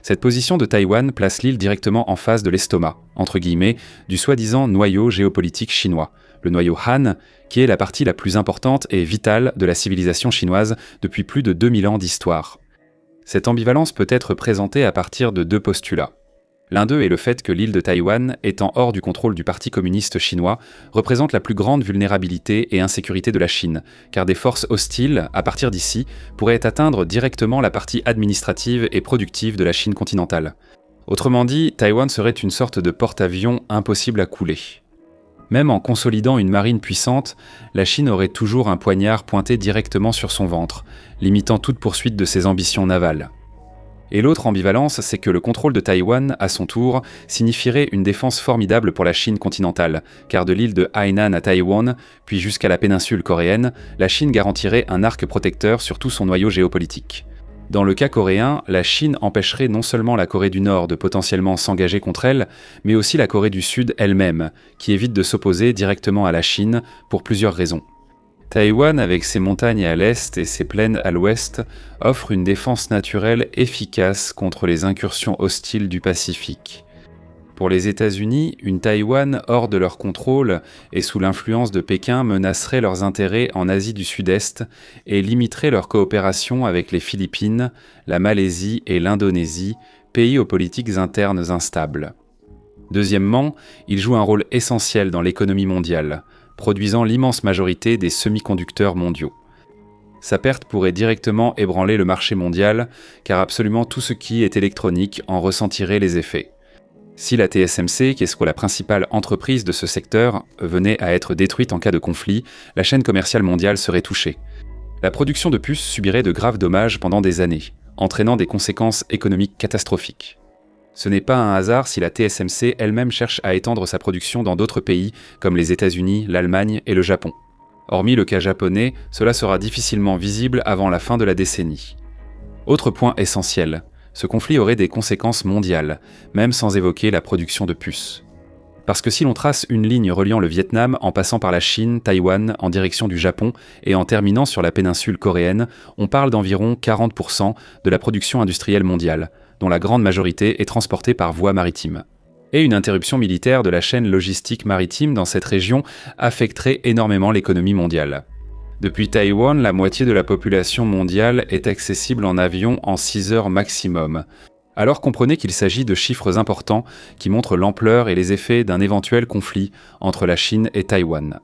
Cette position de Taïwan place l'île directement en face de l'estomac, entre guillemets, du soi-disant noyau géopolitique chinois, le noyau Han, qui est la partie la plus importante et vitale de la civilisation chinoise depuis plus de 2000 ans d'histoire. Cette ambivalence peut être présentée à partir de deux postulats. L'un d'eux est le fait que l'île de Taïwan, étant hors du contrôle du Parti communiste chinois, représente la plus grande vulnérabilité et insécurité de la Chine, car des forces hostiles, à partir d'ici, pourraient atteindre directement la partie administrative et productive de la Chine continentale. Autrement dit, Taïwan serait une sorte de porte-avions impossible à couler. Même en consolidant une marine puissante, la Chine aurait toujours un poignard pointé directement sur son ventre, limitant toute poursuite de ses ambitions navales. Et l'autre ambivalence, c'est que le contrôle de Taïwan, à son tour, signifierait une défense formidable pour la Chine continentale, car de l'île de Hainan à Taïwan, puis jusqu'à la péninsule coréenne, la Chine garantirait un arc protecteur sur tout son noyau géopolitique. Dans le cas coréen, la Chine empêcherait non seulement la Corée du Nord de potentiellement s'engager contre elle, mais aussi la Corée du Sud elle-même, qui évite de s'opposer directement à la Chine pour plusieurs raisons. Taïwan, avec ses montagnes à l'est et ses plaines à l'ouest, offre une défense naturelle efficace contre les incursions hostiles du Pacifique. Pour les États-Unis, une Taïwan hors de leur contrôle et sous l'influence de Pékin menacerait leurs intérêts en Asie du Sud-Est et limiterait leur coopération avec les Philippines, la Malaisie et l'Indonésie, pays aux politiques internes instables. Deuxièmement, il joue un rôle essentiel dans l'économie mondiale, produisant l'immense majorité des semi-conducteurs mondiaux. Sa perte pourrait directement ébranler le marché mondial, car absolument tout ce qui est électronique en ressentirait les effets. Si la TSMC, qui est la principale entreprise de ce secteur, venait à être détruite en cas de conflit, la chaîne commerciale mondiale serait touchée. La production de puces subirait de graves dommages pendant des années, entraînant des conséquences économiques catastrophiques. Ce n'est pas un hasard si la TSMC elle-même cherche à étendre sa production dans d'autres pays comme les États-Unis, l'Allemagne et le Japon. Hormis le cas japonais, cela sera difficilement visible avant la fin de la décennie. Autre point essentiel, ce conflit aurait des conséquences mondiales, même sans évoquer la production de puces. Parce que si l'on trace une ligne reliant le Vietnam en passant par la Chine, Taïwan, en direction du Japon et en terminant sur la péninsule coréenne, on parle d'environ 40% de la production industrielle mondiale, dont la grande majorité est transportée par voie maritime. Et une interruption militaire de la chaîne logistique maritime dans cette région affecterait énormément l'économie mondiale. Depuis Taïwan, la moitié de la population mondiale est accessible en avion en 6 heures maximum. Alors comprenez qu'il s'agit de chiffres importants qui montrent l'ampleur et les effets d'un éventuel conflit entre la Chine et Taïwan.